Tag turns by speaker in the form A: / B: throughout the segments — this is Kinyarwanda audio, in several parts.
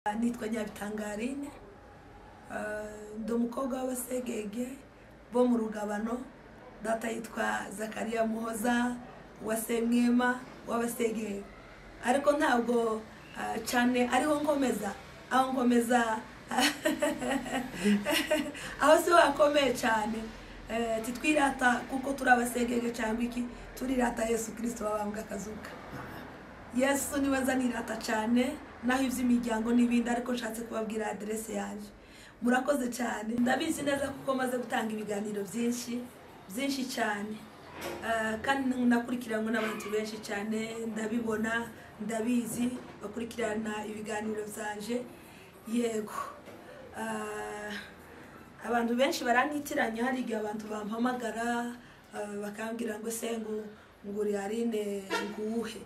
A: Nitwa NYABITANGA Aline, ndi umukobwa w'abasegege bo mu rugabano. Data yitwa Zakariya Muhoza wasemwema w'abasegege, ariko ntabwo cyane ariho nkomeza, aho nkomeza aho se wakomeye cyane. Titwirata kuko turi abasegege cyangwa iki, turirata Yesu Kristo wabambwe akazuka. Yesu niwe nzanirata cyane, naho iby'imiryango n'ibindi, ariko nshatse kubabwira adresse yaje. Murakoze cyane, ndabizi neza kuko maze gutanga ibiganiro byinshi cyane, kandi nakurikiranwe n'abantu benshi cyane, ndabibona, ndabizi bakurikirana ibiganiro byanje. Yego, abantu benshi baranyitiranya, hari igihe abantu bampamagara bakambwira ngo se nguri Aline nguhe.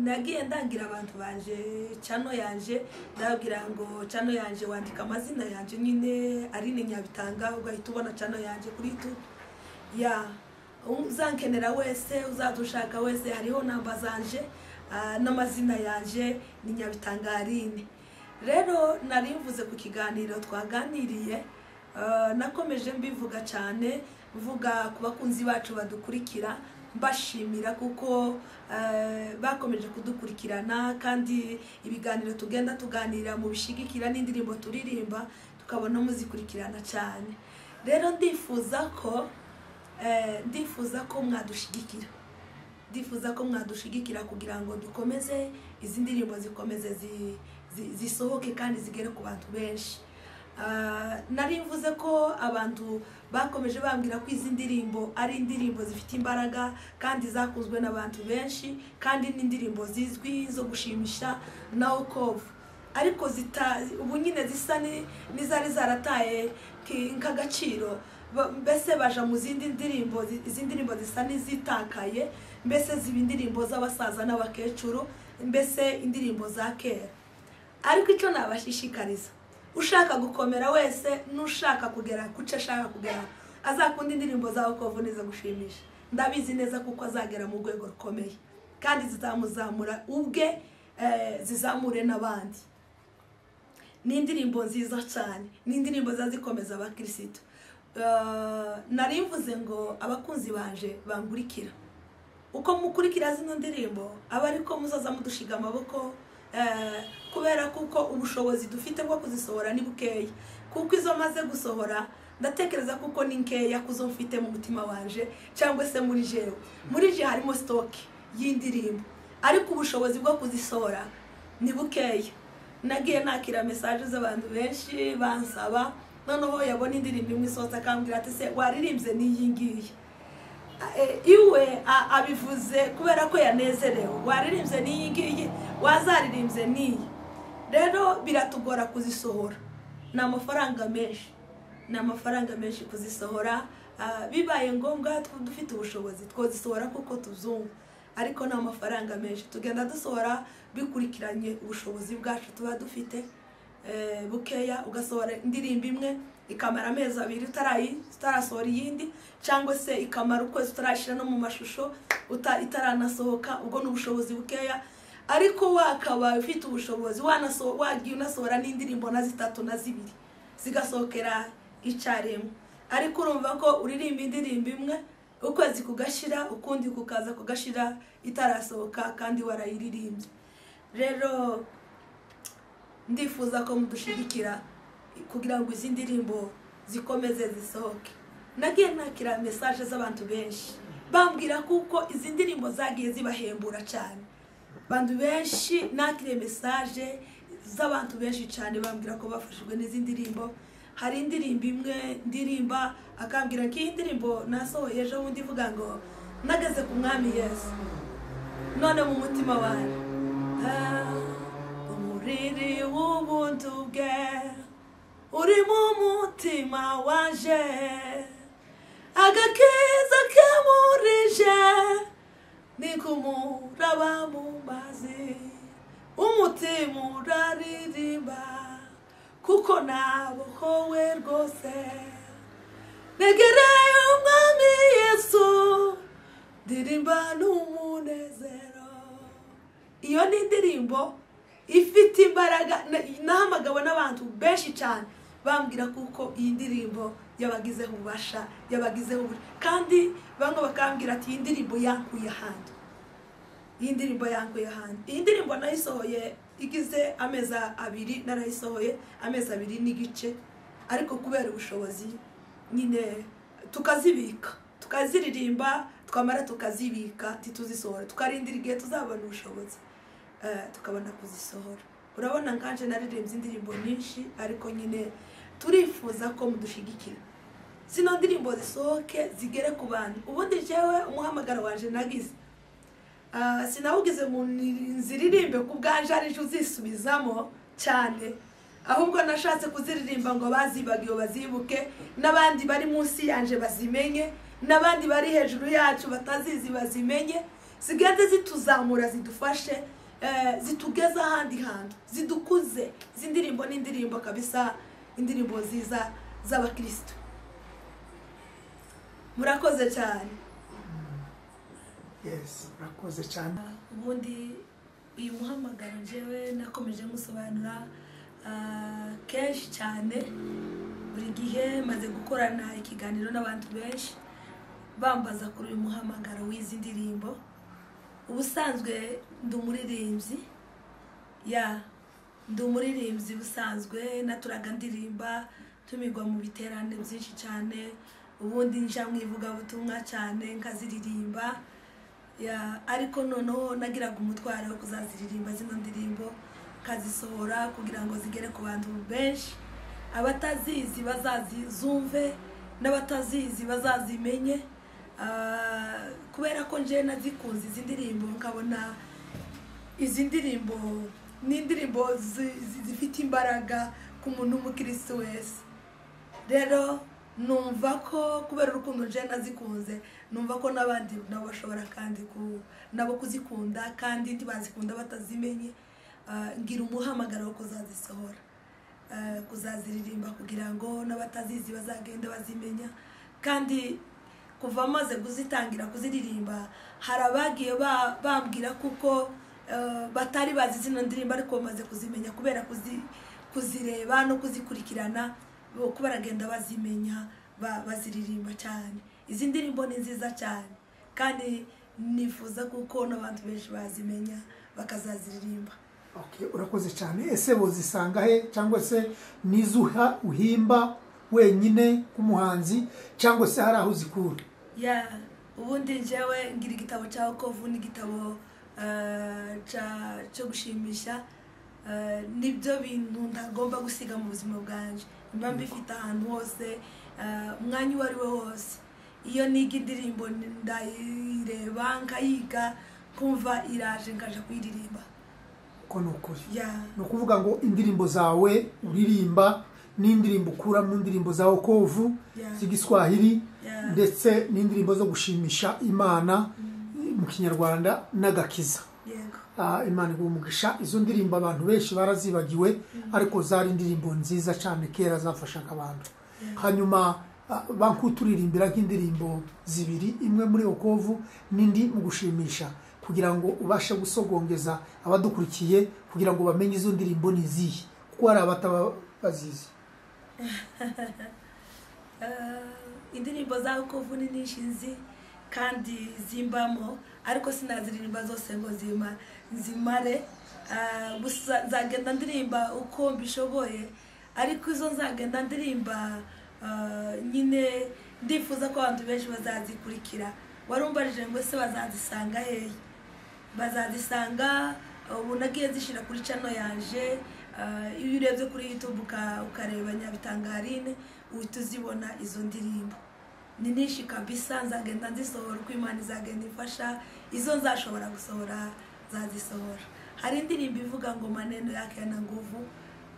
A: Nagiye ndangira abantu banje chano yanje, ndabwira ngo chano yanje wandika amazina yanje nyine Aline NYABITANGA, ugahita ubona chano yanje kuri YouTube. Ya uzankenera wese, uzadushaka wese, hariho namba zanje n'amazina yanje ni NYABITANGA Aline. Rero narimvuze ku kiganiro twaganiriye, nakomeje mbivuga cyane, mvuga ku bakunzi bacu badukurikira, mbashimira kuko bakomeje kudukurikirana, kandi ibiganiro tugenda tuganira mu bishigikira n'indirimbo turirimba tukabona muzikurikirana cyane. Rero ndifuza ko mwadushigikira, kugira ngo dukomeze izi ndirimbo zikomeze zisohoke kandi zigere ku bantu benshi. Narimvuze ko abantu bakomeje bambwira ko izi ndirimbo ari indirimbo zifite imbaraga kandi zakunzwe n'abantu benshi, kandi n'indirimbo zizwi zo gushimisha na okovu, ariko ubu nyine zisa n'izari zarataye nk'agaciro. Mbese baja mu zindi ndirimbo, izi ndirimbo zisa n'izitakaye, mbese ziba indirimbo z'abasaza n'abakecuru, mbese indirimbo za kera. Ariko icyo nabashishikariza, ushaka gukomera wese, nushaka kugera kuce ashaka kugera, azakunda indirimbo za okovu neza gushimisha. Ndabizi neza kuko azagera mu rwego rukomeye, kandi zizamuzamura ubwe, zizamure n'abandi. Ni indirimbo nziza cyane, ni indirimbo zazikomeza abakristo. Narimvuze ngo abakunzi banje bangurikira, uko mukurikira zino ndirimbo aba ariko muzaza mudushiga amaboko, kubera kuko ubushobozi dufite bwo kuzisohora ni bukeya. Kuko izo maze gusohora ndatekereza kuko ni nkeya kuzo mfite mu mutima wanje, cyangwa se muri je harimo stock y'indirimbo, ariko ubushobozi bwo kuzisohora ni bukeya. Nagiye nakira message z'abantu benshi bansaba, noneho yabona indirimbo imwe isohotse akambwira ati se waririmbye n'iyi ngiyi. Iwe abivuze kubera ko yanezerewe, waririmbye n'iyi ngiyi, wazaririmbye n'iyi. Rero biratugora kuzisohora, ni amafaranga menshi kuzisohora. Bibaye ngombwa dufite ubushobozi twozisohora kuko tuzumva, ariko ni amafaranga menshi. Tugenda dusohora bikurikiranye ubushobozi bwacu tuba dufite bukeya. Ugasohora indirimbo imwe ikamara amezi 2 utarasohora iyindi, cyangwa se ikamara ukwezi utarashira no mu mashusho itaranasohoka, ubwo ni ubushobozi bukeya. Ariko wakaba ufite ubushobozi wagiye unasohora n'indirimbo na 3 na 2 zigasohokera icyarimwe, ariko urumva ko uririmba indirimbo imwe ukwezi kugashira, ukundi kukaza kugashira itarasohoka kandi warayiririmbye. Rero ndifuza ko mudushigikira kugira ngo izi ndirimbo zikomeze zisohoke. Nagiye nakira message z'abantu benshi bambwira kuko izi ndirimbo zagiye zibahembura cyane. Bantu benshi nakire message z'abantu benshi cyane bambwira ko bafashijwe n'izi ndirimbo. Hari indirimbo imwe ndirimba akambwira ko iyi ndirimbo nasohoye ejo bundi ivuga ngo nageze ku mwami Yesu, none mu mutima wanjye umuriri w'ubuntu bwe uri mu mutima wanje, agakiza kemurije ni kumuraba mu mazi, umutima uraririmba kuko nabohowe rwose. Negereye umwami Yesu, ndirimba n'umunezero. Iyo ni indirimbo ifite imbaraga. Nahamagawe n'abantu benshi cyane bambwira kuko iyi ndirimbo yabagizeho ububasha, yabagizeho kandi bamwe bakambwira ati iyi ndirimbo yankuye ahandi, iyi ndirimbo yankuye ahandi. Iyi ndirimbo nayisohoye igize amezi 2, narayisohoye amezi 2 n'igice, ariko kubera ubushobozi nyine tukazibika, tukaziririmba, twamara tukazibika, tituzisohora, tukarindira igihe tuzabona ubushobozi tukabona kuzisohora. Urabona nkanje naririmbye indirimbo nyinshi, ariko nyine turifuza ko mudushigikira zino ndirimbo zisohoke zigere ku bantu. Ubundi jewe umuhamagaro wanje nagize sinawugize mu nziririmbe ku bwanje ari uzisubizamo cyane, ahubwo nashatse kuziririmba ngo bazibagiwe bazibuke, n'abandi bari munsi yanje bazimenye, n'abandi bari hejuru yacu batazizi bazimenye, zigende zituzamura, zidufashe, zitugeza ahandi hantu, zidukuze. Zindirimbo n'indirimbo kabisa, indirimbo ziza z'abakristo. Murakoze cyane.
B: Yes, murakoze cyane.
A: Ubundi uyu muhamagaro jewe nakomeje musobanura kenshi cyane, buri gihe maze gukorana ikiganiro n'abantu benshi bambaza kuri uyu muhamagaro w'izi ndirimbo. Ubusanzwe ndi umuririmbyi, ndi umuririmbyi busanzwe, naturaga ndirimba tumigwa mu biterane byinshi cyane, ubundi nja mwivuga butumwa cyane nkaziririmba, ariko noneho nagiraga umutwaro wo kuzaziririmba zino ndirimbo kazisohora kugira ngo zigere ku bantu benshi, abatazizi bazazizumve n'abatazizi bazazimenye, kubera ko nje nazikunze izi ndirimbo, nkabona izi ndirimbo ni indirimbo zifite imbaraga ku muntu w'umukristo wese. Rero numva ko kubera urukundo nje nazikunze, numva ko n'abandi nabo bashobora kandi nabo kuzikunda, kandi ntibazikunda batazimenye. Ngira umuhamagaro wo kuzazisohora, kuzaziririmba kugira ngo n'abatazizi bazagende bazimenya. Kandi kuva maze kuzitangira kuziririmba, hari abagiye bambwira kuko batari bazi zino ndirimbo, ariko bamaze kuzimenya kubera kuzireba no kuzikurikirana, ko baragenda bazimenya, baziririmba cyane. Izi ndirimbo ni nziza cyane, kandi nifuza kuko n'abantu benshi bazimenya bakazaziririmba.
B: Okay, urakoze cyane. Ese bozisanga he, cyangwa se nizuha uhimba wenyine kumuhanzi, cyangwa se hari aho zikura?
A: Ubundi jewe ngira igitabo cya Okovu n'igitabo cyo gushimisha, nibyo bintu ntagomba gusiga mu buzima bwanje. Mba mbifite ahantu hose, umwanya wari we wose. Iyo niga indirimbo ndayireba nkayiga, kumva iraje nkaje kuyiririmba.
B: Ko nukuri no kuvuga ngo indirimbo zawe uririmba n'indirimbo ukura mu ndirimbo za Okovu z'igiswahili, ndetse n'indirimbo zo gushimisha Imana mu Kinyarwanda n'agakiza. Imana igumugisha. Izo ndirimbo abantu benshi barazibagiwe, ariko zari indirimbo nziza cyane kera zafashaga abantu. Hanyuma bankuturirimbira nk'indirimbo zibiri, imwe muri Okovu n'indi mu gushimisha, kugira ngo ubashe gusogongeza abadukurikiye kugira ngo bamenye izo ndirimbo nizihe, kuko hari abatabazizi.
A: Indirimbo za Okovu ni nyinshi nzi kandi zimbamo, ariko sinaziririmba zose ngo zimare. Gusa nzagenda ndirimba uko mbishoboye, ariko izo nzagenda ndirimba nyine ndifuza ko abantu benshi bazazikurikira. Warumbarije ngo se bazazisanga hehe? Bazazisanga ubu nagiye zishira kuri channel yanje. Iyo urebye kuri YouTube ukareba NYABITANGA Aline, uhita uzibona izo ndirimbo. Ni nyinshi kabisa, nzagenda nzisohora uko Imana izagenda ifasha. Izo nzashobora gusohora zazisohora. Hari indirimbo ivuga ngo maneno yake yana nguvu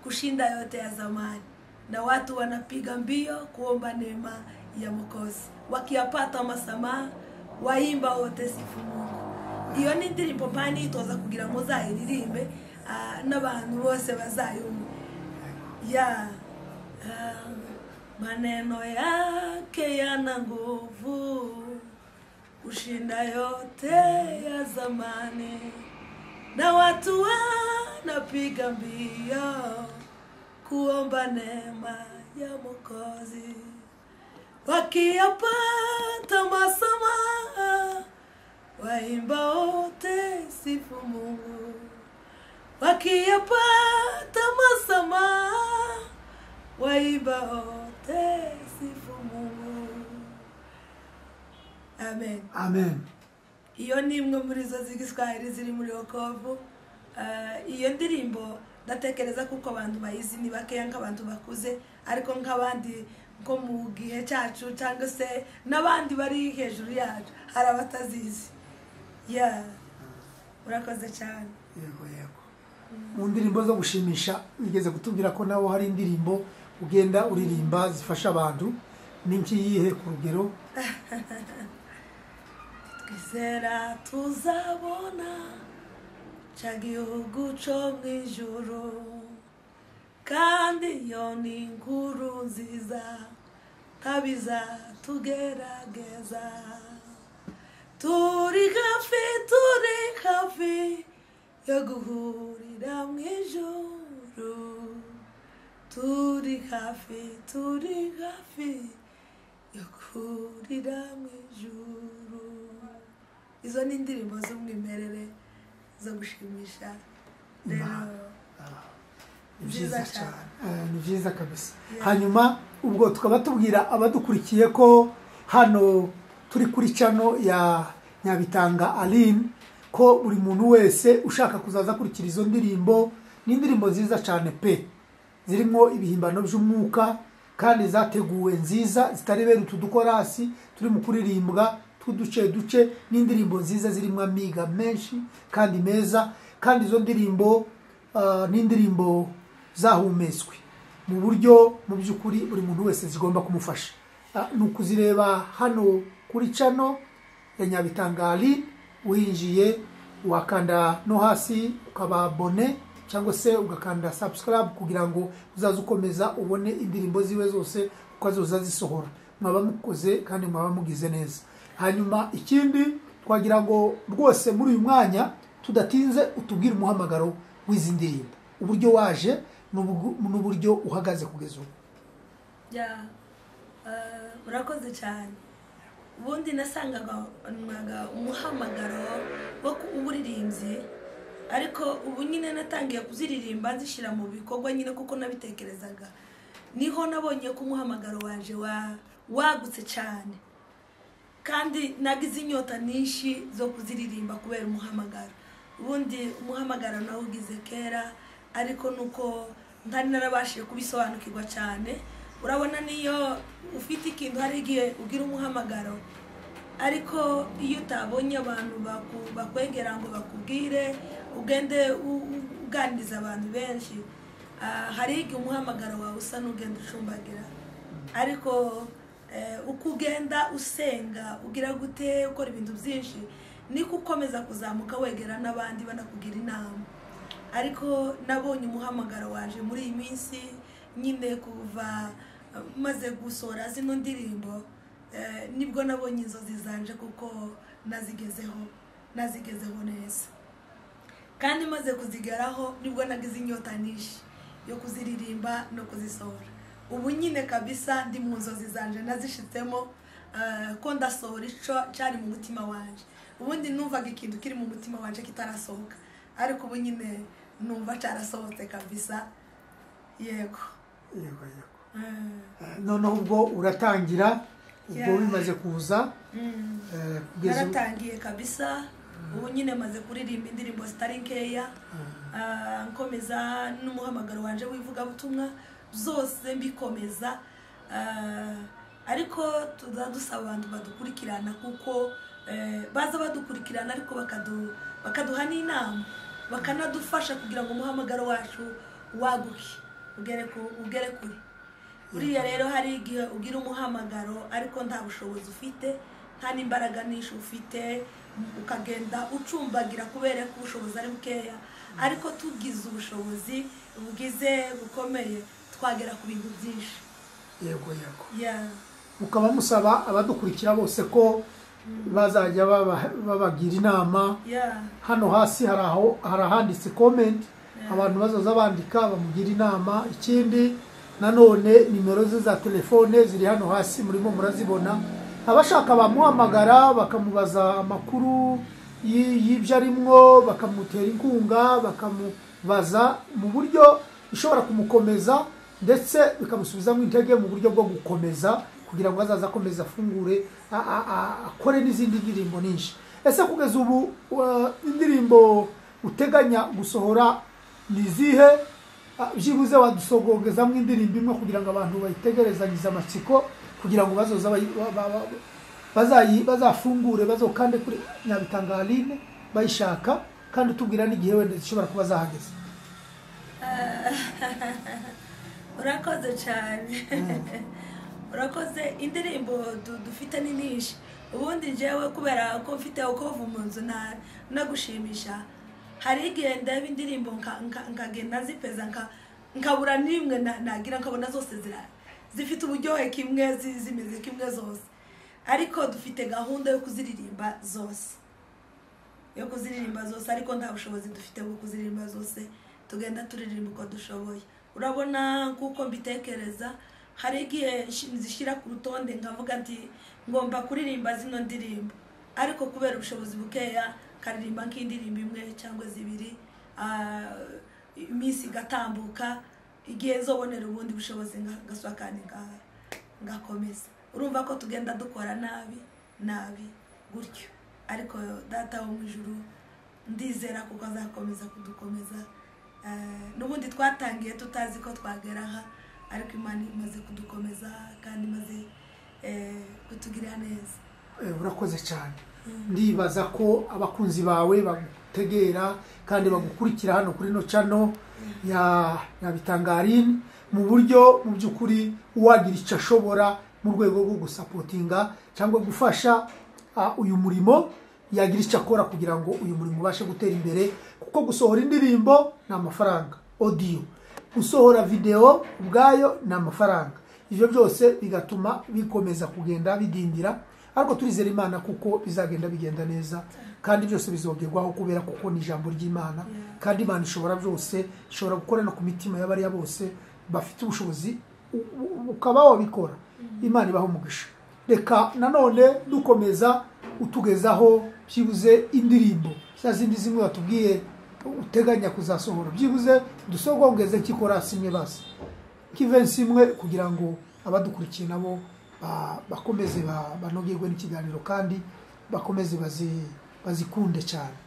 A: kushinda yote ya zamani, na watu wanapiga mbio kuomba neema ya Mwokozi, wakiyapata masamaha waimba wote sifu Mungu. Iyo ni indirimbo mpani itoza kugira ngo zayiririmbe n'abantu bose bazayumva. Maneno yake yana nguvu kushinda yote ya zamani, na watu napiga mbio kuomba neema ya Mwokozi. Wakiyapata masamaha, waimba wote sifu Mungu. Wakiyapata masamaha, waimba wote sifu Mungu. Amen.
B: Amen.
A: Iyo ni imwe muri zo z'igiswahili ziri muri wokovu. Iyo ndirimbo ndatekereza kuko abantu bayizi ni bakeya nk'abantu bakuze, ariko nk'abandi nko mu gihe cyacu cyangwa se n'abandi bari hejuru yacu hari abatazizi. Urakoze cyane.
B: Yego. Mu ndirimbo zo gushimisha bigeze kutubwira ko nawo hari indirimbo ugenda uririmba zifasha abantu. Ninki yihe ku rugero?
A: Twizera tuzabona cya gihugu cyo mu ijuru, kandi iyo ni inkuru nziza kabiza tugerageza. Turi hafi yo guhurira mu ijuru. Turi hafi yo guhurira mu ijuru. Izo ni indirimbo z'umwimerere zo gushimisha.
B: Ni byiza cyane. Ni byiza kabisa. Hanyuma ubwo tukaba tubwira abadukurikiye ko hano turi kuri channel ya Nyabitanga Aline, ko buri muntu wese ushaka kuzaza kurikira izo ndirimbo, ni indirimbo nziza cyane pe, zirimo ibihimbano by'umwuka kandi zateguwe nziza, zitari bene utudukorasi turi mu kuririmbwa duce, n'indirimbo nziza zirimo amiga menshi kandi meza. Kandi izo ndirimbo n'indirimbo zahumetswe mu buryo mu by'ukuri buri muntu wese zigomba kumufasha. Nukuzireba hano kuri channel ya Nyabitanga Aline, winjiye wakanda no hasi ukaba abone cyangwa se ugakanda subscribe kugira ngo uzaze ukomeza ubone indirimbo ziwe zose ukazoza zisohora. Mwaba mukoze kandi mwaba mugize neza. Hanyuma ikindi twagira ngo rwose muri uyu mwanya tudatinze utubwire umuhamagaro w'izi ndirimbo, uburyo waje n'uburyo uhagaze kugeza ubu.
A: Urakoze cyane. Ubundi nasangaga umuhamagaro wo kuburirimbyi, ariko ubu nyine natangiye kuziririmba nzishira mu bikorwa nyine kuko nabitekerezaga. Niho nabonye ko umuhamagaro waje wagutse cyane, kandi nagize inyota nyinshi zo kuziririmba kubera umuhamagaro. Ubundi umuhamagaro nawugize kera, ariko nuko ntari narabashije kubisobanukirwa cyane. Urabona niyo ufite ikintu hari igihe ugira umuhamagaro, ariko iyo utabonye abantu bakwegera ngo bakubwire ugende uganiriza abantu benshi, hari igihe umuhamagaro wawe usa n'ugenda ucumbagira. Ariko uko ugenda usenga ugira gute ukora ibintu byinshi, niko ukomeza kuzamuka wegera n'abandi banakugira inama. Ariko nabonye umuhamagaro waje muri iyi minsi nyine kuva maze gusora zino ndirimbo, nibwo nabonye inzozi zanje kuko nazigezeho neza. Kandi maze kuzigeraho nibwo nagize inyota nyinshi yo kuziririmba no kuzisohora. Ubu nyine kabisa ndi mu nzozi zanje nazishitsemo, ko ndasohora ico cyari mu mutima wanje. Ubundi numvaga ikintu kiri mu mutima wanje kitarasohoka, ariko ubu nyine numva cyarasohotse kabisa. Yego.
B: Noneho ubwo uratangira, ubwo bimaze kuza
A: naratangiye kabisa. Ubu nyine maze kuririmba indirimbo zitari nkeya, nkomeza n'umuhamagaro wanje wivuga butumwa zose mbikomeza. Ariko tuzadusaba abantu badukurikirana, kuko baza badukurikirana ariko bakaduha n'inama, bakanadufasha kugira ngo umuhamagaro wacu waguke ugere kure. Buriya rero hari igihe ugira umuhamagaro ariko nta bushobozi ufite, nta n'imbaraga nyinshi ufite, ukagenda ucumbagira kubera ko ubushobozi ari bukeya. Ariko tugize ubushobozi bugize bukomeye twagera ku bintu byinshi.
B: Yego. Mukaba musaba abadukurikira bose ko bazajya babagira inama. Hano hasi hari ahanditse comment, abantu bazoza bandika bamugira inama. Ikindi nanone nimero ze za telefone ziri hano hasi murimo murazibona, abashaka bamuhamagara bakamubaza amakuru y'ibyo arimwo, bakamutera inkunga, bakamubaza mu buryo bishobora kumukomeza ndetse bikamusubizamo intege mu buryo bwo gukomeza kugira ngo azaza akomeza afungure akore n'izindi ndirimbo nyinshi. Ese kugeza ubu indirimbo uteganya gusohora nizihe? Byibuze wadusogongezamo indirimbo imwe kugira ngo abantu bayitegerezanyize amatsiko kugira ngo bazoza bazafungure bazokande kuri Nyabitanga Aline bayishaka, kandi utubwira n'igihe wenda zishobora kuba zahageze.
A: Urakoze cyane. Urakoze. Indirimbo dufite ni nyinshi. Ubundi jewe kubera ko mfite ukovu mu nzu nagushimisha, hari igihe ndeba indirimbo nkagenda zipeza nkabura nimwe nagira nkabona zose zifite uburyohe kimwe zimeze kimwe zose, ariko dufite gahunda yo kuziririmba zose, ariko nta bushobozi dufite bwo kuziririmba zose. Tugenda turirimba uko dushoboye. Urabona kuko mbitekereza, hari igihe zishyira ku rutonde nkavuga nti ngomba kuririmba zino ndirimbo, ariko kubera ubushobozi bukeya karirimba nk'indirimbo imwe cyangwa zibiri, iminsi igatambuka, igihe zobonera ubundi bushobozi ngaswa kandi ngakomeza. Urumva ko tugenda dukora nabi gutyo, ariko data wo mu ijuru ndizera kuko azakomeza kudukomeza. N'ubundi twatangiye tutazi ko twagera aha, ariko Imana imaze kudukomeza kandi imaze kutugirira neza.
B: Urakoze cyane. Ndibaza ko abakunzi bawe bagutegera kandi bagukurikira hano kuri no channel ya Nyabitanga Aline mu buryo mu byukuri uwagira icyo ashobora mu rwego rwo gusapotinga cyangwa gufasha uyu murimo, yagira icyo akora kugira ngo uyu murimo ubashe gutera imbere, kuko gusohora indirimbo ni amafaranga, audio, gusohora video ubwayo ni amafaranga. Ibyo byose bigatuma bikomeza kugenda bidindira, ariko turizera Imana kuko bizagenda bigenda neza kandi byose bizogerwaho kubera kuko ni ijambo ry'Imana, kandi Imana ishobora byose, ishobora gukora no ku mitima y'abariya bose bafite ubushobozi ukaba wabikora. Imana ibaho umugisha. Reka nanone dukomeza utugezaho byibuze indirimbo zazindi zimwe watubwiye uteganya kuzasohora, byibuze dusogongeze kikorasi imwe basi kivensi imwe kugira ngo abadukurikiye nabo bakomeze banogerwe n'ikiganiro kandi bakomeze bazikunde cyane.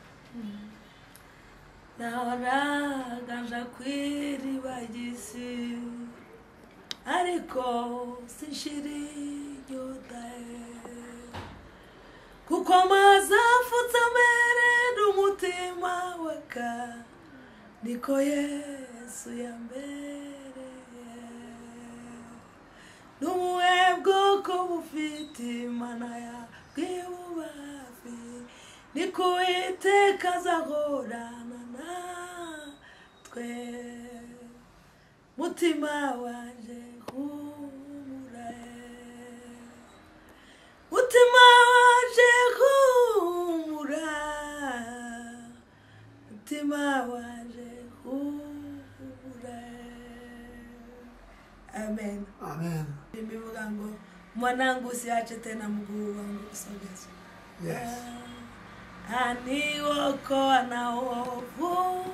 A: Naragaja kwiribagisi ariko sinshiri yodae, kuko mazafutse mere n'umutima waka niko Yesu yambereye. N'ubuhe bwoko bufite Imana yabwibubafi, niko Uwiteka azahorana natwe. Mutima wanje humura, mutima wanje humura, mutima wanje humura. Amen.
B: Amen.
A: Bivuga ngo mwanangu usiache tena mguu wangu usogezwe.
B: Yes.
A: Aniokoa na ovu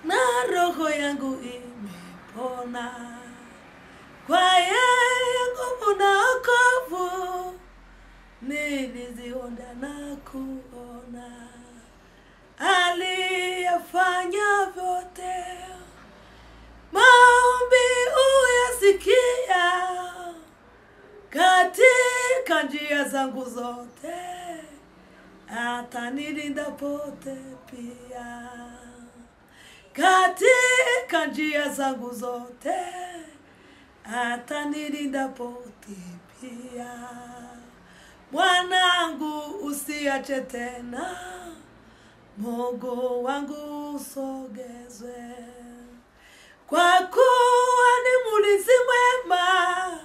A: na roho yangu imepona, kwa yeye nguvu na wokovu niliziona na kuona. Aliyafanya vyote, maombi uyasikia, katika njia zangu zote atanilinda pote pia, katika njia zangu zote atanilinda pote pia. Mwanangu usiache tena mguu wangu usogezwe, kwa kuwa ni mlinzi mwema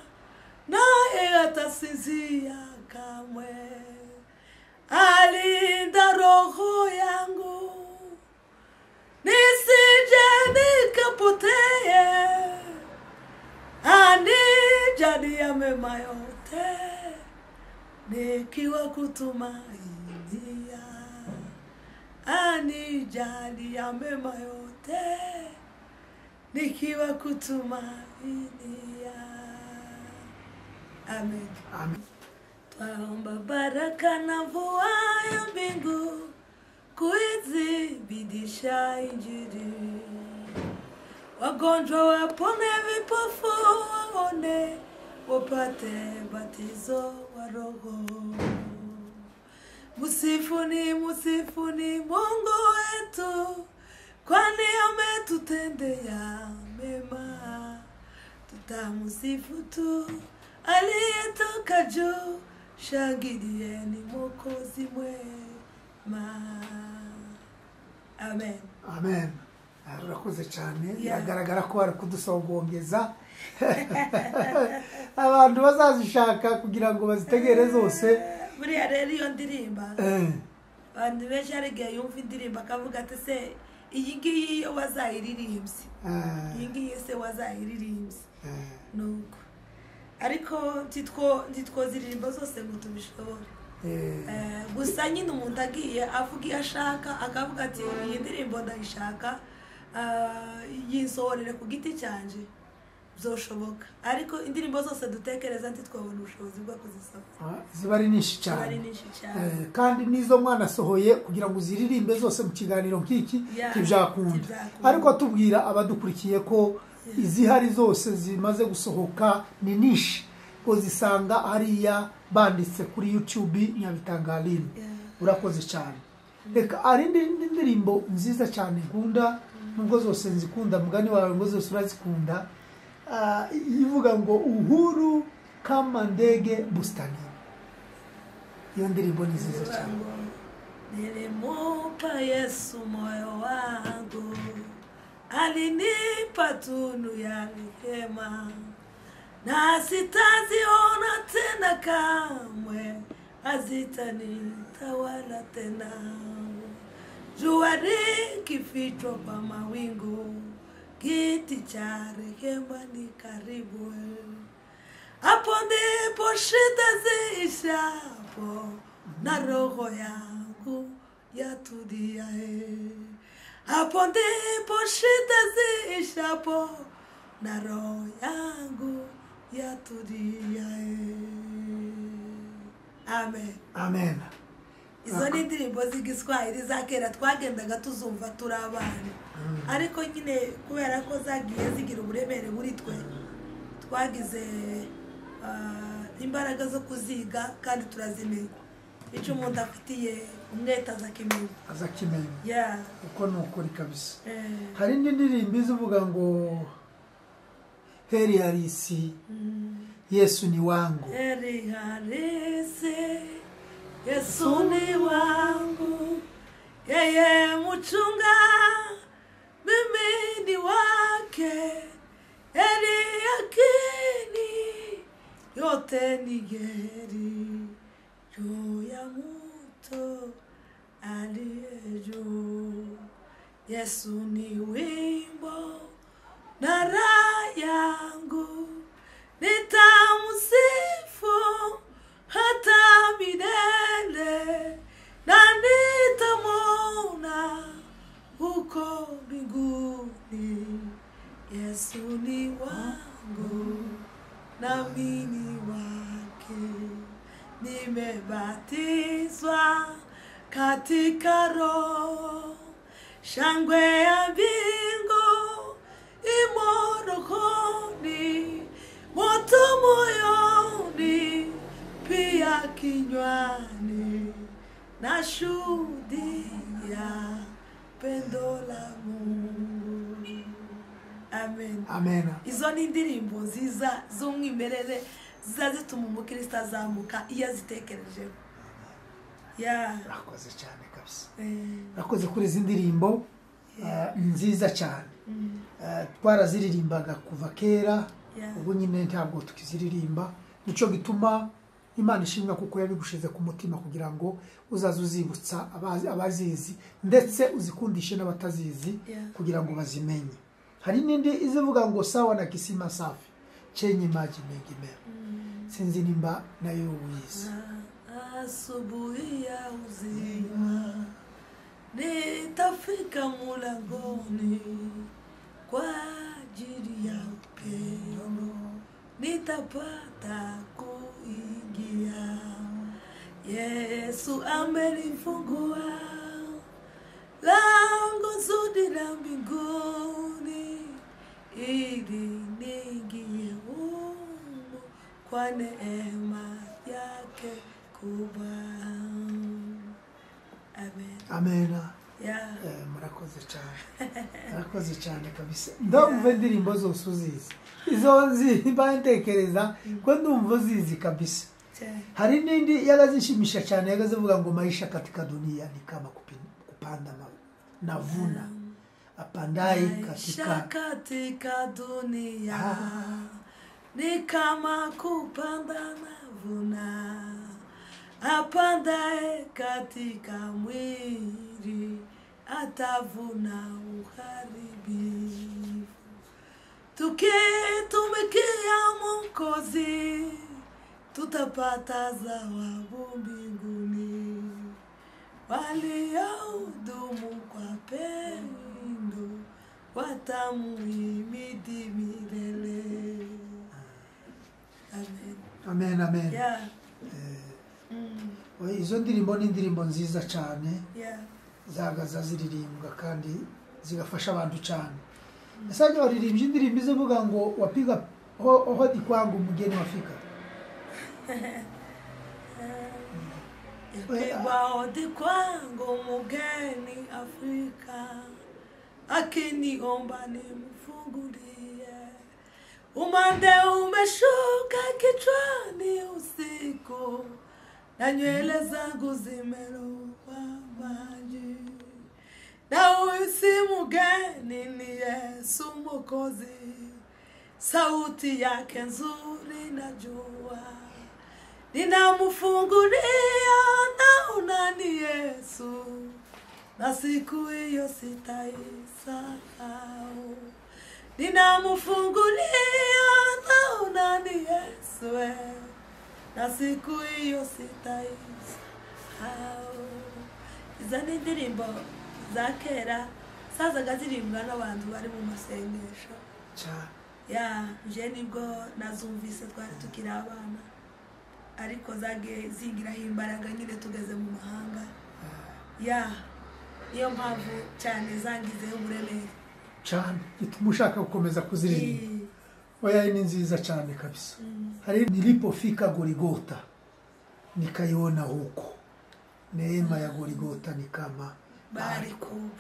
A: naye atasinzia kamwe. Alinda roho yangu nisije mema yote nikiwa kutumainia, anijalia mema yote nikiwa kutumainia. Amen.
B: Amen.
A: Twaomba baraka na mvua ya mbingu kuizidisha Injili, wagonjwa wapone, vipofu waone, wapate batizo wa Roho. Musifuni, musifuni Mungu wetu, kwani ametutendea mema. Tutamusifu tu aliyetoka juu, shangilieni Mwokozi mwema. Amen.
B: Amen. Urakoze cyane. Biragaragara ko ari kudusogongeza abantu bazazishaka kugira ngo bazitegere zose.
A: Buriya rero iyo ndirimba abantu benshi arigiye yumva indirimba akavuga ati se iyi ngiyi yo wazayiririmbye, iyi ngiyi se wazayiririmbye. Nuko ariko ntitwo ziririmba zose ngo tubishobore. Gusa nyine umuntu agiye avuga iyo ashaka akavuga ati iyi ndirimbo ndayishaka, yinsohorere ku giti cyanje, byoshoboka. Ariko indirimbo zose dutekereza ntitwabona ubushobozi bwo kuzisoma,
B: ziba ari nyinshi cyane. Kandi nizo mwana sohoye kugira ngo ziririmbe zose mu kiganiro nk'iki kibyakunda. Ariko tubwira abadukurikiye ko izihari zose zimaze gusohoka ni nishi, ko zisanga hariya banditse kuri YouTube Nyabitanga Aline. Urakoze cyane. Reka ari indirimbo nziza cyane nkunda, nubwo zose nzikunda, mugani wawe ngo zose urazikunda. Ivuga ngo uhuru kama ndege bustani. Iyo ndirimbo ni nziza cyane.
A: Nilimupa Yesu moyo wangu, alinipa tunu ya rehema, na sitaziona tena kamwe, hazitanitawala tena. Jua likifichwa kwa mawingu, kiti cha rehema ni karibu. Hapo ndipo shida ziishapo, na roho yangu yatulia. Hapo ndipo shida ziishapo, na roho yangu yatulia. Amen.
B: Amen.
A: Izo ni indirimbo z'igiswahili za kera twagendaga tuzumva turi abana, ariko nyine kubera ko zagiye zigira uburemere muri twe, twagize imbaraga zo kuziga kandi turazimenya. Icyo umuntu afitiye umwete azakimenya.
B: Uko ni ukuri kabisa. Hari indi ndirimbo ivuga ngo heri halisi Yesu ni wangu.
A: Heri halisi Yesu ni wangu, yeye mchunga, mimi ni wake. Heri yakini yote ni heri, juu ya mto aliye juu. Yesu ni wimbo na raha yangu, nitamusifu hata milele, na nitamwona huko mbinguni. Yesu ni wangu na mimi wake, nimebatizwa katika Roho, shangwe ya mbingu imo rohoni, moto moyoni pia kinywani, nashuhudia pendo la Mungu. Amen.
B: Amen.
A: Izo ni indirimbo nziza z'umwimerere zituma umukristo azamuka iyo azitekerejeho.
B: Urakoze cyane kabisa. Urakoze kuri izi ndirimbo nziza cyane. Twaraziririmbaga kuva kera, ubu nyine ntabwo tukiziririmba. Nico gituma Imana ishimwa kuko yabigushize ku mutima kugira ngo uzaze uzibutsa abazizi ndetse uzikundishe n'abatazizi kugira ngo bazimenye. Hari n'indi izivuga ngo sawa na kisima safi chenye maji mengi mema. sinzi nimba nayo uyizi.
A: Asubuhi ya uzima nitafika mulangoni kwa ajili ya upendo, nitapata kuingia. Yesu amelifungua lango zuri la mbinguni ili niingie humo kwa neema yake kubwa. Amen.
B: Amen.
A: Yeah.
B: Murakoze cyane. Murakoze cyane kabisa. Ndumva indirimbo zose uzizi. Izo ntekereza ko ndumva uzizi kabisa. Hari nindi yagazishimisha cyane yagazivuga ngo maisha katika dunia ni kama kupanda navuna. Apandaye katika dunia ni kama kupanda navuna. Apandaye katika mwili atavuna uharibifu. Tukitumikia Mwokozi tutapata zawabu mbinguni. Waliodumu kwa pendo watamuhimidi milele. Amen. Amen.
A: Yeah.
B: Izo ndirimbo ni indirimbo nziza cyane.
A: Yeah.
B: Zagaza ziririmbwa kandi zigafasha abantu cyane. Esanje waririmbye indirimbo ivuga ngo wapiga hodi kwangu mugeni wafika.
A: Ipigwa hodi kwangu mugeni Afrika, akiniomba nimfungulie. Umande umeshuka kichwani usiku, na nywele zangu zimelowa maji. Na huyu si mgeni, ni Yesu Mwokozi, sauti yake nzuri najua. Ninamfungulia naona ni Yesu, na siku hiyo sitaisahau. Ninamfungulia naona ni Yesu, na siku hiyo sitaisahau. Izo ni indirimbo za kera zazaga zirimbwa n'abantu bari mu masengesho. Ya je nibwo nazumvise twari tukiri abana, ariko zage zingiraho imbaraga nyine tugeze mu mahanga. Ya niyo mpamvu cyane zangizeho uburemere
B: cyane gituma ushaka gukomeza kuziririmba. Oya ni nziza cyane kabisa. Hari nilipofika Golgotha nikaiona huko, neema ya Golgotha ni kama
A: bahari kubwa.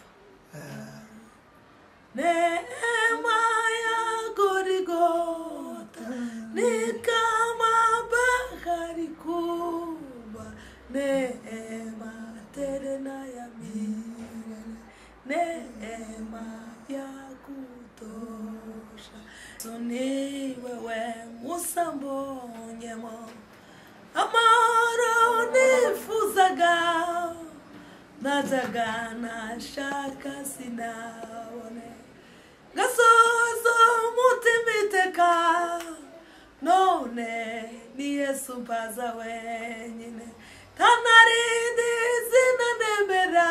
A: Neema ya Golgotha ni kama bahari kubwa, neema tele na ya milele, neema ya kutosha. Soni wewe musambonyemo, amaro nifuzaga, natagana shaka sinabone. Gasozo mutimiteka, none ni Yesu mpaza wenyine. Tanarindi zinanemera,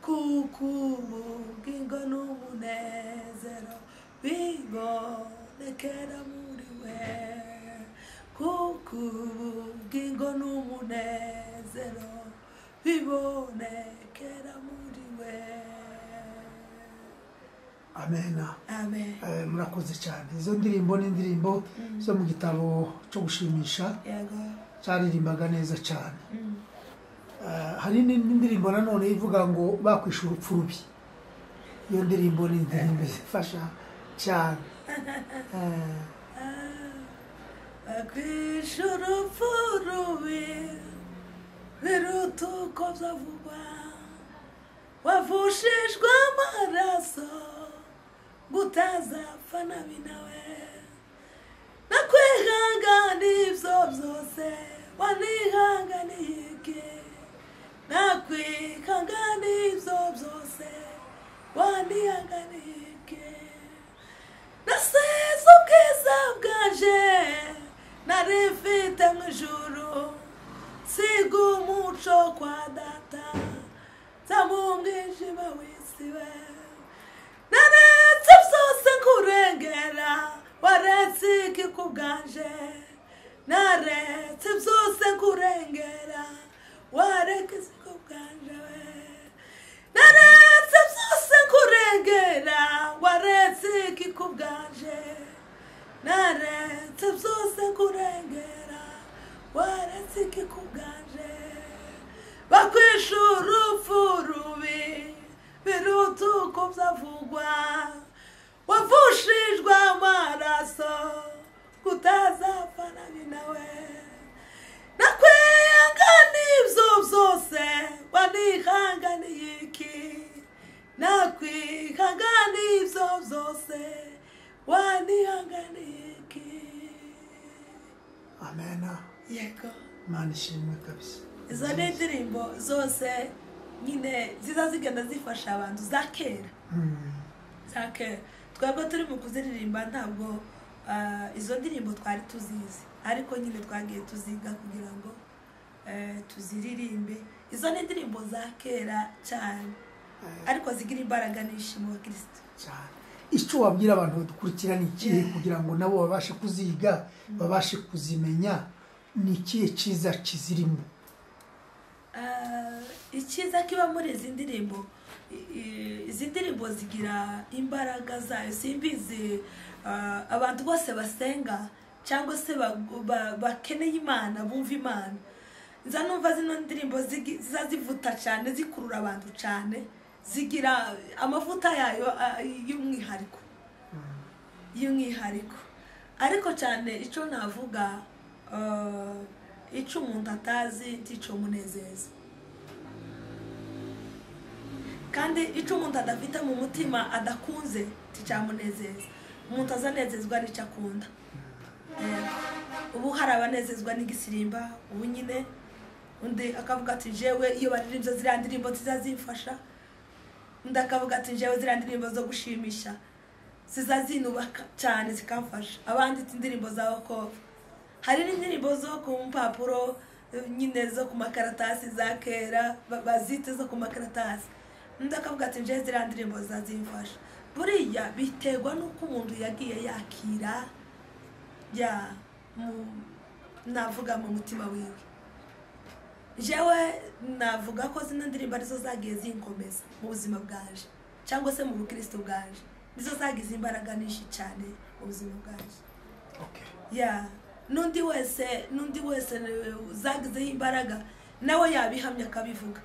A: kukubugingo n'umunezero bibonekera muri we. Kukubugingo n'umunezero bibonekera muri we.
B: Amen.
A: Amen.
B: Murakoze cyane. Izo ndirimbo ni indirimbo zo mu gitabo cyo gushimisha.
A: Yego.
B: Cyaririmbaga neza cyane. Hari n'indirimbo nanone ivuga ngo bakwishura urupfu rubi. Iyo ndirimbo ni indirimbo zifasha cyane.
A: Bakwishura urupfu rubi biruta uko byavugwa, wavushijwe amaraso gutazapfa nabi nawe. Nakwihanganiye ibyo byose wanihanganiye iki, nakwihanganiye ibyo byose wanihanganiye iki. Nasize ubwiza bwaje bwanje naretse byose kurengera wareka ko bwanje we naretse byose kurengera waretse ko bwanje naretse byose kurengera waretse ko bwanje bakwishura urupfu rubi biruta uko byavugwa wavushijwe amaraso kutazapfa nabi nawe nakwihangana ibyo byose wanihanganiye iki nakwihangana ibyo byose wanihanganiye iki.
B: Amena.
A: Yego.
B: Imana ishimwe kabisa.
A: Izo ni indirimbo zose nyine ziza zigenda zifasha abantu za kera. Za kera. Twebwe turi mu kuziririmba ntabwo izo ndirimbo twari tuzizi, ariko nyine twagiye tuziga kugira ngo tuziririmbe. Izo ni indirimbo za kera cyane, ariko zigira imbaraga n'ishimo wa Kristo
B: cyane. Icyo wabwira abantu badukurikira ni ikihe kugira ngo nabo babashe kuziga, babashe kuzimenya, ni ikihe cyiza kizirimo?
A: Icyiza kiba muri izi ndirimbo, izi ndirimbo zigira imbaraga zayo. Simbizi abantu bose basenga cyangwa se bakeneye Imana, bumva Imana, nza numva zino ndirimbo ziza zivuta cyane, zikurura abantu cyane, zigira amavuta yayo y'umwihariko y'umwihariko. Ariko cyane icyo navuga, icyo umuntu atazi ticyo munezeza, kandi icyo umuntu adafite mu mutima adakunze ticyamunezeza. Umuntu azanezezwa n'icyo akunda. Ubu hari abanezezwa n'igisirimba, ubu nyine undi akavuga ati jewe iyo baririmbye ziriya ndirimbo zizazimfasha, undi akavuga ati jewe ziriya ndirimbo zo gushimisha zizazinubaka cyane zikamfasha. Abandi indirimbo za wokovu, hari n'indirimbo zo ku mpapuro nyine zo ku makaratasi za kera bazite zo ku makaratasi, undi akavuga ati jewe ziriya ndirimbo zizazimfasha. Buriya biterwa n'uko umuntu yagiye yakira navuga mu mutima wiwe. Jewe navuga ko zino ndirimbo arizo zagiye zinkomeza mu buzima bwaje, cyangwa se mu bukristo bwaje, nizo zagize imbaraga nyinshi cyane mu buzima bwaje. N'undi wese zagizeho imbaraga nawe yabihamya akabivuga.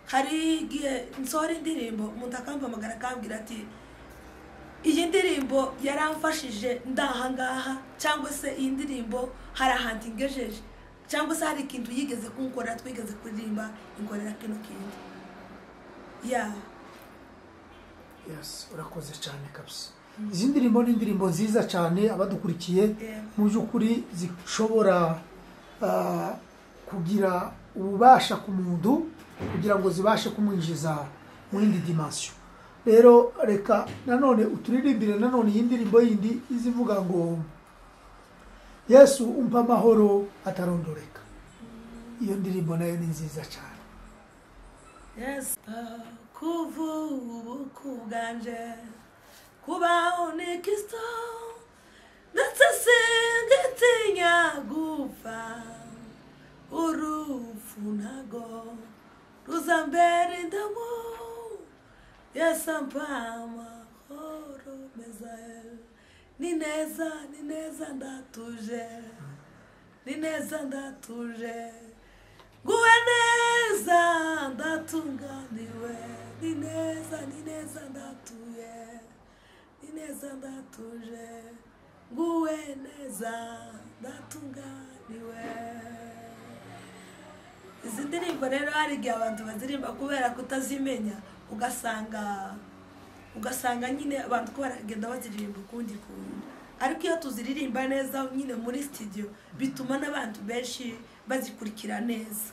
A: Hari igihe nsohora indirimbo umuntu akampamagara akambwira ati iyi ndirimbo yaramfashije ndahangaha, cyangwa se iyi ndirimbo hari ahantu ingejeje, cyangwa se hari ikintu yigeze kunkora twigeze kuririmba inkorera kino kindi.
B: Yes, urakoze cyane kabisa. Izi ndirimbo ni indirimbo nziza cyane, abadukurikiye mu by'ukuri zishobora kugira ububasha ku muntu kugira ngo zibashe kumwinjiza mu yindi dimension. Rero reka nanone uturirimbire nanone iyi ndirimbo yindi izivuga ngo Yesu umpa amahoro atarondoreka. Iyo ndirimbo nayo ni nziza cyane.
A: Yes, kuvubu kubwanje kubaho ni Kristo, ndetse singitinya gupfa, urupfu ntago ruzambera indamu. Yesu ampa amahoro meza, ni neza ndatuje, ni neza ndatuje, nguwe neza ndatunganiwe, ni neza ndatuye, ni neza ndatuje, nguwe neza ndatunganiwe. Izi ndirimbo rero hari igihe abantu bazirimba kubera kutazimenya, ugasanga nyine abantu ko baragenda baziririmba ukundi kuntu. Ariko iyo tuziririmba neza nyine muri studio bituma n'abantu benshi bazikurikira neza.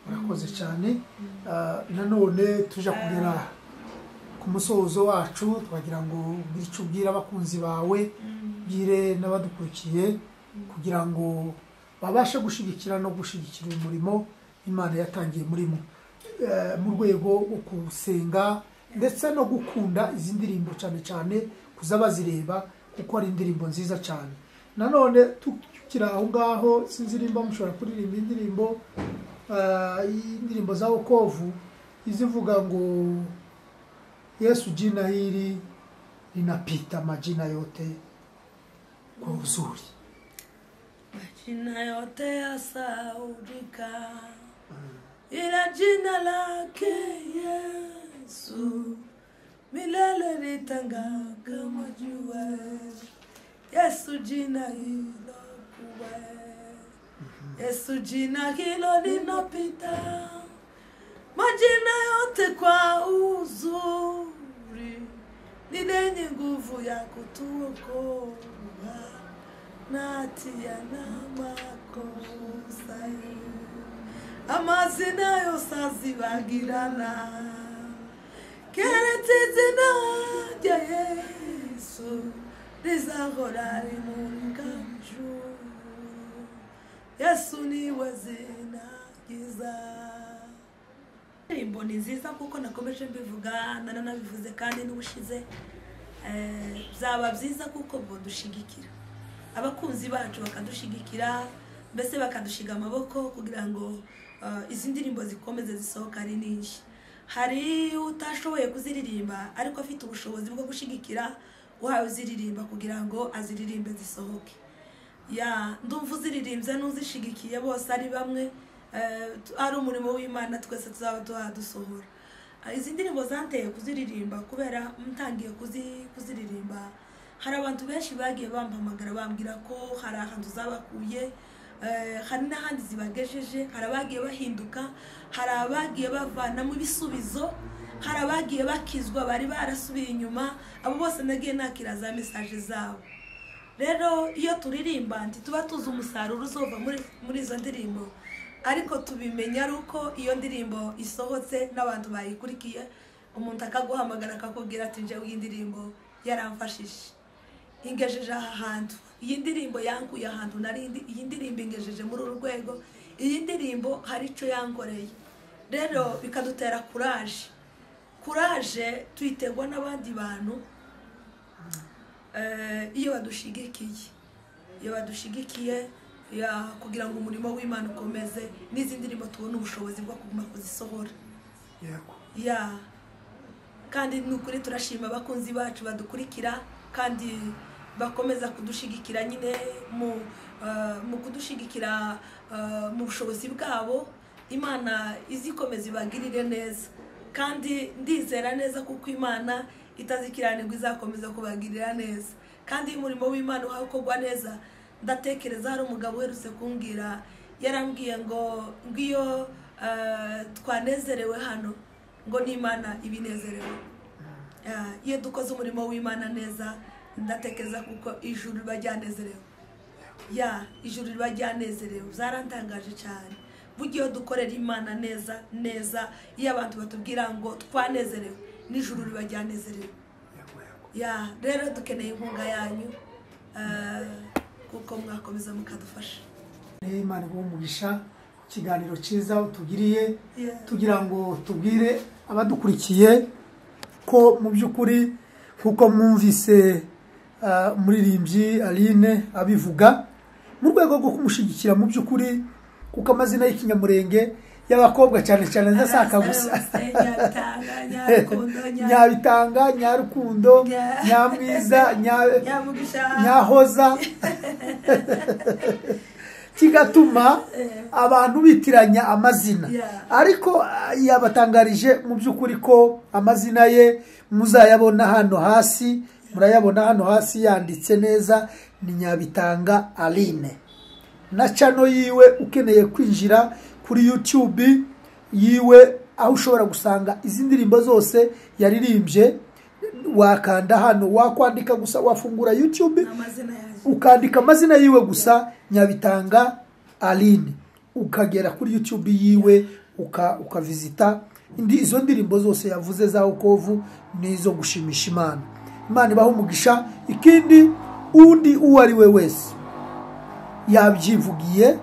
B: Urakoze cyane. Nanone tuja kugera ku musozo wacu, twagira ngo icyo ubwira abakunzi bawe, bwire n'abadukurikiye kugira ngo babashe gushigikira no gushigikira umurimo Imana yatangiye muri mu rwego rwo kusenga ndetse no gukunda izi ndirimbo cyane cyane kuza bazireba kuko ari indirimbo nziza cyane. Nanone tukira aho ngaho sinzirimba mushobora kuririmba indirimbo za wokovu izivuga ngo Yesu jina hili linapita majina yote kwa uzuri.
A: Majina yote yasahaulika, ila jina lake Yesu milele litangaa kama jua. Yesu jina hilo kubwa, Yesu jina hilo linapita majina yote kwa uzuri, ni lenye nguvu ya kutuokoa na hatia na makosa. Amazina yose azibagirana, keretse izina rya Yesu rizahora rimurikaju. Yesu niwe zina ryiza. Indirimbo ni nziza kuko nakomeje mbivuga nanabivuze kandi n'ubushize byaba byiza kuko bodushigikira abakunzi bacu bakadushigikira, mbese bakadushiga amaboko kugira ngo izi ndirimbo zikomeze zisohoka ari nyinshi. Hari utashoboye kuziririmba ariko afite ubushobozi bwo gushigikira uhawe uziririmba kugira ngo aziririmbe zisohoke. Ndumva uziririmbye n'uzishigikiye bose ari bamwe, ari umurimo w'Imana twese tuzaba dusohora. Izi ndirimbo zanteye kuziririmba kubera mtangiye kuziririmba hari abantu benshi bagiye bampamagara bambwira ko hari ahantu zabakuye, hari n'ahandi zibagejeje, hari abagiye bahinduka, hari abagiye bavanamo ibisubizo, hari abagiye bakizwa bari barasubiye inyuma. Abo bose nagiye nakira za message zabo. Rero iyo turirimba tuba tuzi umusaruro uzova muri izo ndirimbo, ariko tubimenya ruko iyo ndirimbo isohotse n'abantu bayikurikiye, umuntu akaguhamagara akakubwira ati nje w'indirimbo yaramfashije, ingejeje aha hantu, iyi ndirimbo yankuye ahantu narindi, iyi ndirimbo ingejeje muri urwego, iyi ndirimbo hari ico yankoreye. Rero bikadutera courage tuyitegwa n'abandi bantu iyo badushigikiye kugira ngo umurimo w'Imana ukomeze, n'izi ndirimbo tubone ubushobozi bwo kuguma kuzisohora. Kandi nukuri turashima abakunzi bacu badukurikira kandi bakomeza kudushigikira nyine mu kudushigikira mu bushobozi bwabo. Imana izikomeza ibagirire neza kandi ndizera neza kuko Imana itazikiranirwa izakomeza kubagirira neza. Kandi umurimo w'Imana uhakorwa neza, ndatekereza hari umugabo werutse kumbwira, yarambwiye ngo ngiyo twanezerewe hano ngo n'Imana ibinezerewe. Iyo dukoze umurimo w'Imana neza, ndatekereza kuko ijuru riba ryanezerewe. Ijuru riba ryanezerewe. Byarantangaje cyane. Bugiye dukorera Imana neza, iyo abantu batubwira ngo twanezerewe, n'ijuru riba ryanezerewe. Rero dukeneye inkunga yanyu kuko mwakomeza mukadufasha.
B: Imana umugisha ikiganiro cyiza utugiriye, tugira ngo tubwire abadukurikiye ko mu by'ukuri kuko mwumvise umuririmbyi Aline abivuga mu rwego rwo kumushigikira mu by'ukuri, kuko amazina y'ikinyamurenge y'abakobwa cyane cyane ndasaka gusa Nyabitanga, Nyarukundo, Nyamwiza, Nyahoza, kigatuma abantu bitiranya amazina. Ariko yabatangarije mu by'ukuri ko amazina ye muzayabona hano hasi, murayabona hano hasi yanditse neza, ni Nyabitanga Aline. Na channel yiwe ukeneye kwinjira kuri YouTube yiwe, aho ushobora gusanga izi ndirimbo zose yaririmbye, wakanda hano, wakwandika gusa, wafungura YouTube ukandika amazina yiwe gusa Nyabitanga Aline, ukagera kuri YouTube yiwe ukavisita izo ndirimbo zose yavuze za ukovu nizo gushimisha Imana. Imana ibaho umugisha. Ikindi undi uwari we wese yabyivugiye,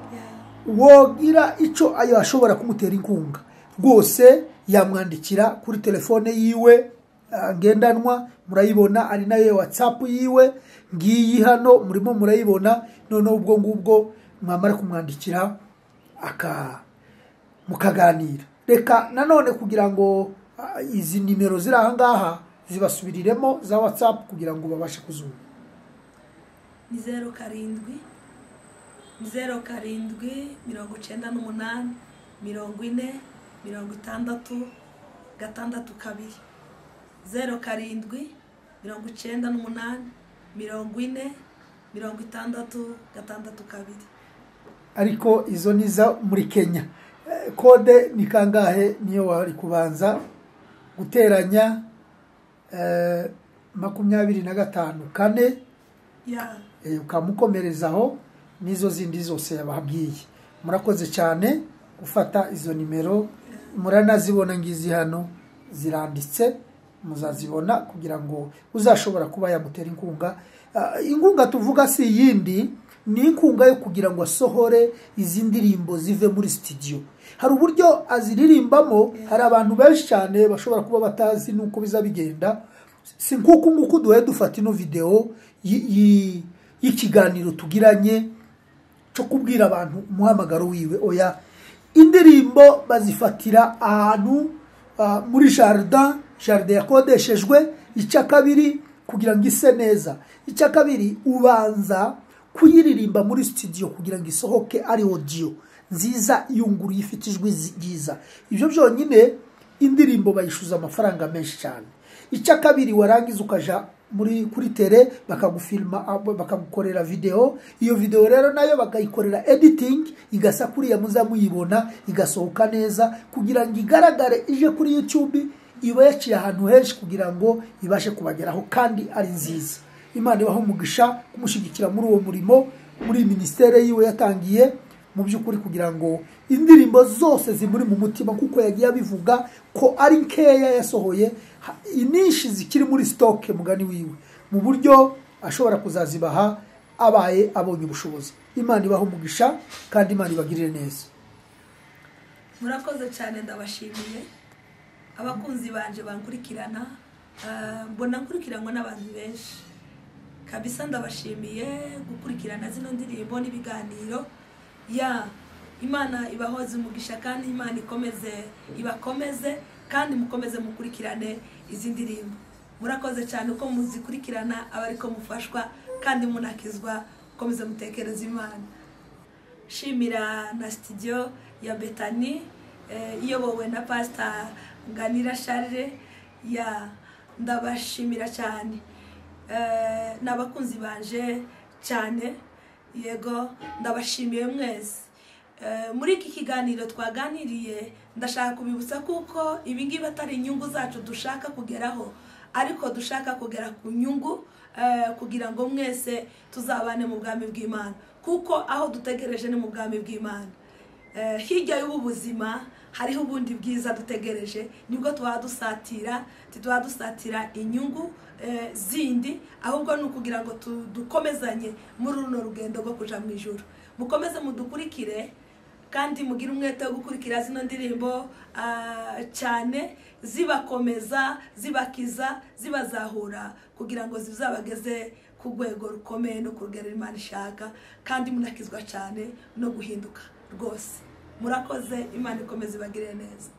B: wogira ico ayo ashobora kumutera inkunga rwose, yamwandikira kuri telefone yiwe ngendanwa murayibona, ari nayo WhatsApp yiwe ngiyi hano murimo murayibona. None ubwo ngubwo mwamara kumwandikira mukaganira. Reka nanone kugira ngo izi nimero ziri aha ngaha zibasubiriremo za WhatsApp kugira ngo babashe kuzumva.
A: Ni 07 98 40 60 62 07 98 40 60 62.
B: Ariko izo niza muri Kenya. Kode ni kangahe? Niyo wari kubanza guteranya 25 4 ukamukomerezaho nizo zindi zose yababwiye. Murakoze cyane gufata izo nimero, muranazibona ngizi hano ziranditse, muzazibona kugira ngo uzashobora kuba yamutera inkunga. Inkunga tuvuga si yindi, ni inkunga yo kugira ngo asohore izi ndirimbo zive muri studio. Hari uburyo aziririmbamo, hari abantu benshi cyane bashobora kuba batazi nuko bizabigenda. Si nkuko nguko duhe dufata ino video y'ikiganiro tugiranye cyo kubwira abantu umuhamagaro wiwe. Oya, indirimbo bazifatira ahantu muri jardin yakodeshejwe. Icya kabiri kugira ngo ise neza. Icya kabiri ubanza kuyiririmba muri studio kugira ngo isohoke ari audio nziza yunguru ifite ijwi ryiza. Ibyo byonyine indirimbo bayishuza amafaranga menshi cyane. Icya kabiri warangiza ukaja kuri tele bakagufilma, bakagukorera video. Iyo video rero nayo bakayikorera editing, igasa kuriya muzamuyibona igasohoka neza kugira ngo igaragare ije kuri YouTube, iba yaciye ahantu henshi kugira ngo ibashe kubageraho kandi ari nziza. Imana ibaho umugisha kumushigikira muri uwo murimo, muri ministere yiwe yatangiye mu by'ukuri kugira ngo indirimbo zose zimuri mu mutima, kuko yagiye abivuga ko ari nkeya yasohoye, inishi zikiri muri stock mugani wiwe, mu buryo ashobora kuzazibaha abaye abonye ubushobozi. Imana ibaho umugisha kandi Imana ibagirire neza.
A: Murakoze cyane, ndabashimiye abakunzi banje bankurikirana. Mbona nkurikiranwa n'abantu benshi kabisa. Ndabashimiye gukurikirana zino ndirimbo n'ibiganiro. Imana ibahoze umugisha kandi Imana ibakomeze kandi mukomeze mukurikirane izi ndirimbo. Murakoze cyane uko muzikurikirana, abariko mufashwa kandi munakizwa. Mukomeze mutekereza Imana. Shimira na studio ya Betani iyobowe na Pastor Nganira Charles. Ndabashimira cyane n'abakunzi banje cyane. Yego, ndabashimiye mwese. Muri iki kiganiro twaganiriye, ndashaka kubibutsa kuko ibingibi atari inyungu zacu dushaka kugeraho, ariko dushaka kugera ku nyungu kugira ngo mwese tuzabane mu bwami bw'Imana, kuko aho dutegereje ni mu bwami bw'Imana. Hirya y'ubu buzima hariho ubundi bwiza dutegereje, nibwo twadusatira inyungu zindi, ahubwo ni ukugira ngo dukomezanye muri runo rugendo rwo kuja mu ijuru. Mukomeze mudukurikire kandi mugire umwete wo gukurikira zino ndirimbo cyane, zibakomeza, zibakiza, zibazahura kugira ngo zizabageze ku rwego rukomeye no kurugera Imana ishaka, kandi munakizwa cyane no guhinduka rwose. Murakoze, Imana ikomeze ibagire neza.